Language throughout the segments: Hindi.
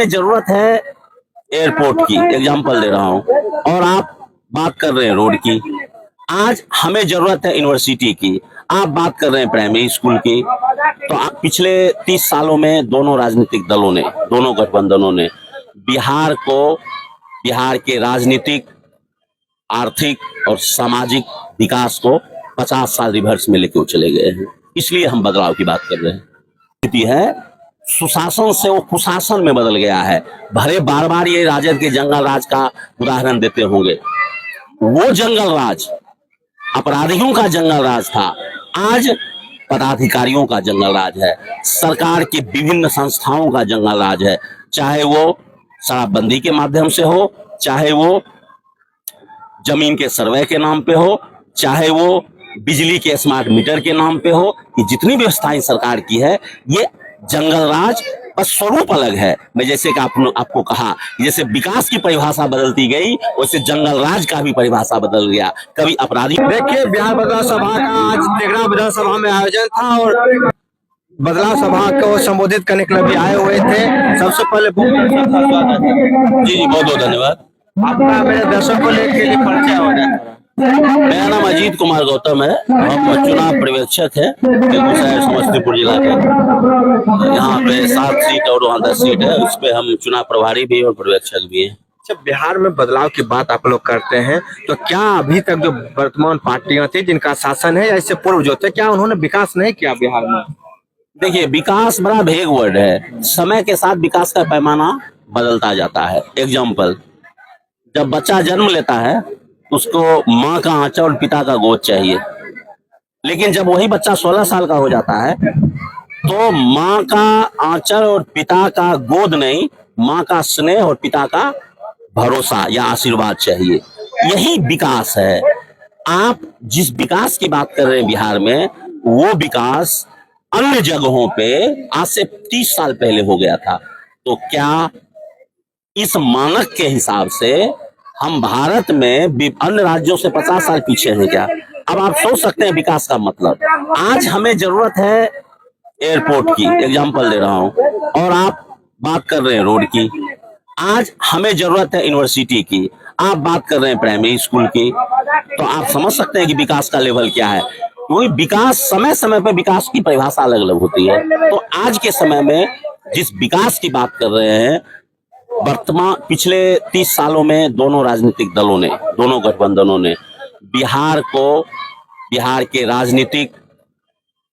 जरूरत है एयरपोर्ट की, एग्जांपल दे रहा हूं, और आप बात कर रहे हैं रोड की। आज हमें जरूरत है यूनिवर्सिटी की, आप बात कर रहे हैं प्राइमरी स्कूल की। तो आप पिछले 30 सालों में दोनों राजनीतिक दलों ने, दोनों गठबंधनों ने बिहार को, बिहार के राजनीतिक, आर्थिक और सामाजिक विकास को 50 साल रिवर्स में लेके चले गए हैं। इसलिए हम बदलाव की बात कर रहे हैं। स्थिति है सुशासन से वो कुशासन में बदल गया है। भले बार बार ये राजद के जंगल राज का उदाहरण देते होंगे, वो जंगल राज अपराधियों का जंगल राज था, आज पदाधिकारियों का जंगल राज है। सरकार की विभिन्न संस्थाओं का जंगल राज है, चाहे वो शराबबंदी के माध्यम से हो, चाहे वो जमीन के सर्वे के नाम पे हो, चाहे वो बिजली के स्मार्ट मीटर के नाम पे हो। कि जितनी व्यवस्थाएं सरकार की है, ये जंगल राज बस स्वरूप अलग है। मैं जैसे कि आपको कहा, जैसे विकास की परिभाषा बदलती गई, वैसे जंगल राज का भी परिभाषा बदल गया। कभी अपराधी। देखिए, बिहार बदलाव सभा का आज टेकरा विधानसभा में आयोजन था और बदलाव सभा को संबोधित करने के लिए भी आए हुए थे। सबसे पहले जी जी, बहुत बहुत धन्यवाद। आपका मेरे दर्शकों को लेकर के परिचय हो जाए। मेरा नाम अजीत कुमार गौतम है, हम चुनाव पर्यवेक्षक है बेगूसराय समस्तीपुर जिला के। यहाँ पे 7 सीट और वहाँ 10 सीट है, उस पे हम चुनाव प्रभारी भी और पर्यवेक्षक भी हैं। जब बिहार में बदलाव की बात आप लोग करते हैं, तो क्या अभी तक जो वर्तमान पार्टियां थी जिनका शासन है या इससे पूर्व जो थे, क्या उन्होंने विकास नहीं किया बिहार में? देखिए, विकास बड़ा भेग वर्ड है। समय के साथ विकास का पैमाना बदलता जाता है। एग्जाम्पल, जब बच्चा जन्म लेता है उसको माँ का आंचल और पिता का गोद चाहिए, लेकिन जब वही बच्चा 16 साल का हो जाता है तो माँ का आंचल और पिता का गोद नहीं, माँ का स्नेह और पिता का भरोसा या आशीर्वाद चाहिए। यही विकास है। आप जिस विकास की बात कर रहे हैं बिहार में, वो विकास अन्य जगहों पे आज से 30 साल पहले हो गया था। तो क्या इस मानक के हिसाब से हम भारत में अन्य राज्यों से 50 साल पीछे हैं क्या? अब आप सोच सकते हैं विकास का मतलब। आज हमें जरूरत है एयरपोर्ट की, एग्जांपल दे रहा हूं, और आप बात कर रहे हैं रोड की। आज हमें जरूरत है यूनिवर्सिटी की, आप बात कर रहे हैं प्राइमरी स्कूल की। तो आप समझ सकते हैं कि विकास का लेवल क्या है। वही विकास, समय समय पर विकास की परिभाषा अलग अलग होती है। तो आज के समय में जिस विकास की बात कर रहे हैं, वर्तमान पिछले 30 सालों में दोनों राजनीतिक दलों ने, दोनों गठबंधनों ने बिहार को, बिहार के राजनीतिक,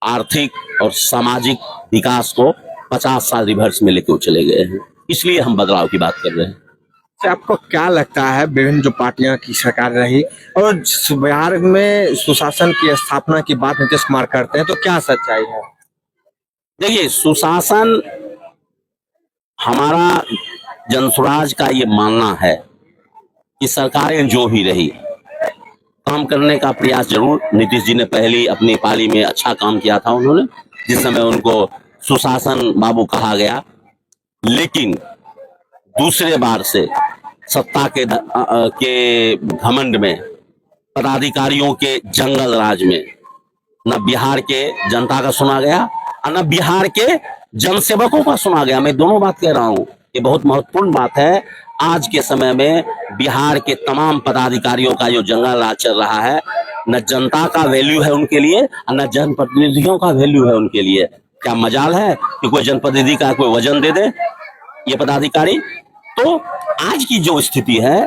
आर्थिक और सामाजिक विकास को 50 साल रिवर्स में लेके चले गए हैं। इसलिए हम बदलाव की बात कर रहे हैं। तो आपको क्या लगता है, विभिन्न जो पार्टियां की सरकार रही और बिहार में सुशासन की स्थापना की बात नीतीश कुमार करते हैं, तो क्या सच्चाई है? देखिए, सुशासन, हमारा जनसुराज का ये मानना है कि सरकारें जो भी रही, काम करने का प्रयास जरूर। नीतीश जी ने पहली अपनी पाली में अच्छा काम किया था उन्होंने, जिस समय उनको सुशासन बाबू कहा गया। लेकिन दूसरे बार से सत्ता के घमंड में, पदाधिकारियों के जंगल राज में न बिहार के जनता का सुना गया और न बिहार के जनसेवकों का सुना गया। मैं दोनों बात कह रहा हूं, ये बहुत महत्वपूर्ण बात है। आज के समय में बिहार के तमाम पदाधिकारियों का जो जंगल राज चल रहा है, न जनता का वैल्यू है उनके लिए और न जनप्रतिनिधियों का वैल्यू है उनके लिए। क्या मजाल है कि कोई जनप्रतिनिधि का कोई वजन दे दे ये पदाधिकारी? तो आज की जो स्थिति है,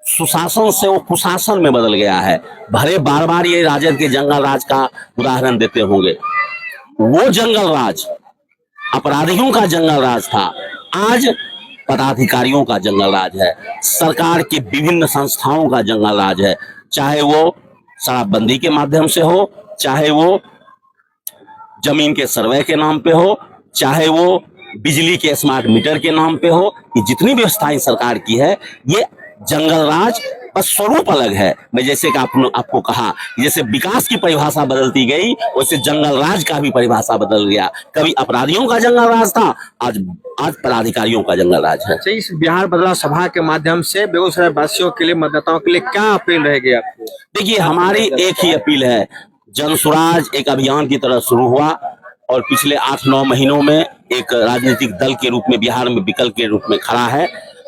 सुशासन से वो कुशासन में बदल गया है। भले बार बार ये राजद के जंगल राज का उदाहरण देते होंगे, वो जंगल राज अपराधियों का जंगल राज था, आज पदाधिकारियों का जंगल राज है। सरकार की विभिन्न संस्थाओं का जंगल राज है, चाहे वो शराबबंदी के माध्यम से हो, चाहे वो जमीन के सर्वे के नाम पे हो, चाहे वो बिजली के स्मार्ट मीटर के नाम पे हो। कि जितनी व्यवस्थाएं सरकार की है, ये जंगल राज बस स्वरूप अलग है। मैं जैसे कि आपको कहा, जैसे विकास की परिभाषा बदलती गई, वैसे जंगल राज का भी परिभाषा बदल गया। कभी अपराधियों का जंगल राज था, आज पदाधिकारियों का जंगल राज है। इस बिहार बदलाव सभा के माध्यम से बेगूसराय वासियों के लिए, मतदाताओं के लिए क्या अपील रहेगी आपको? देखिए, हमारी एक ही अपील है। जनसुराज एक अभियान की तरह शुरू हुआ और पिछले 8-9 महीनों में एक राजनीतिक दल के रूप में बिहार में विकल्प के रूप में खड़ा है।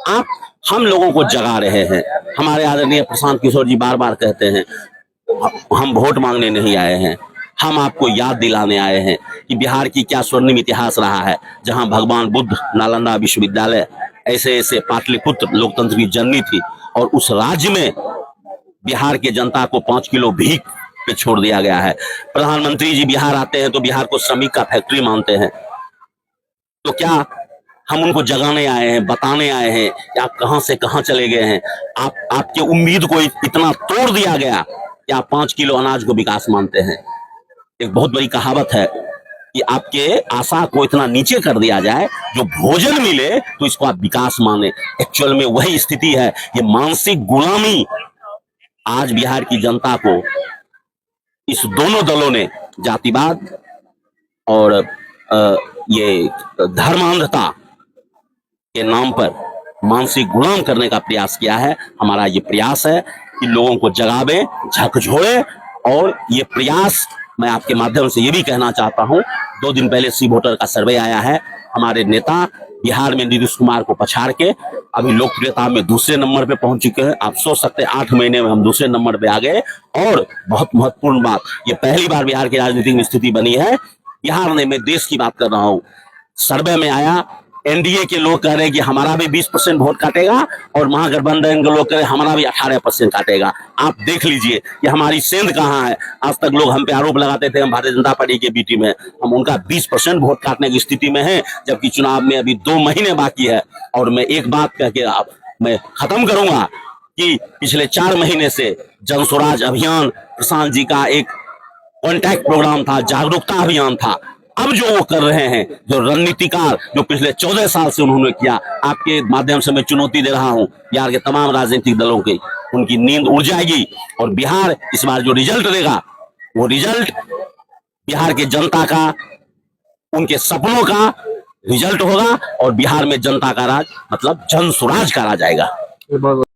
आप हम लोगों को जगा रहे हैं। हमारे आदरणीय प्रशांत किशोर जी बार बार कहते हैं हम वोट मांगने नहीं आए हैं, हम आपको याद दिलाने आए हैं कि बिहार की क्या स्वर्णिम इतिहास रहा है, जहां भगवान बुद्ध, नालंदा विश्वविद्यालय, ऐसे ऐसे पाटलिपुत्र लोकतंत्र की जननी थी, और उस राज्य में बिहार के जनता को 5 किलो भीख पे छोड़ दिया गया है। प्रधानमंत्री जी बिहार आते हैं तो बिहार को श्रमिक का फैक्ट्री मानते हैं। तो क्या हम उनको जगाने आए हैं, बताने आए हैं कि आप कहां से कहां चले गए हैं? आपके उम्मीद को इतना तोड़ दिया गया कि आप 5 किलो अनाज को विकास मानते हैं। एक बहुत बड़ी कहावत है कि आपके आशा को इतना नीचे कर दिया जाए जो भोजन मिले तो इसको आप विकास माने। एक्चुअल में वही स्थिति है। ये मानसिक गुलामी आज बिहार की जनता को इस दोनों दलों ने जातिवाद और ये धर्मांधता के नाम पर मानसिक गुलाम करने का प्रयास किया है। हमारा ये प्रयास है कि लोगों को जगावे, झकझोरे, और ये प्रयास मैं आपके माध्यम से ये भी कहना चाहता हूं, 2 दिन पहले सी वोटर का सर्वे आया है। हमारे नेता बिहार में नीतीश कुमार को पछाड़ के अभी लोकप्रियता में दूसरे नंबर पे पहुंच चुके हैं। आप सोच सकते हैं 8 महीने में हम दूसरे नंबर पे आ गए। और बहुत महत्वपूर्ण बात, ये पहली बार बिहार की राजनीतिक में स्थिति बनी है। बिहार ने, मैं देश की बात कर रहा हूं, सर्वे में आया एनडीए के लोग कह रहे हैं कि हमारा भी 20% वोट काटेगा, और महागठबंधन के लोग कह रहे हैं हमारा भी 18% काटेगा। आप देख लीजिए कि हमारी सेंध कहां है। आज तक लोग हम पे आरोप लगाते थे हम भारतीय जनता पार्टी के बी टीम है, हम उनका 20% वोट काटने की स्थिति में है, जबकि चुनाव में अभी 2 महीने बाकी है। और मैं एक बात कह के मैं खत्म करूंगा कि पिछले 4 महीने से जन स्वराज अभियान, प्रशांत जी का एक कॉन्टैक्ट प्रोग्राम था, जागरूकता अभियान था। अब जो वो कर रहे हैं, जो रणनीतिकार जो पिछले 14 साल से उन्होंने किया, आपके माध्यम से मैं चुनौती दे रहा हूं बिहार के तमाम राजनीतिक दलों की, उनकी नींद उड़ जाएगी। और बिहार इस बार जो रिजल्ट देगा, वो रिजल्ट बिहार के जनता का, उनके सपनों का रिजल्ट होगा, और बिहार में जनता का राज, मतलब जन स्वराज का राज आएगा।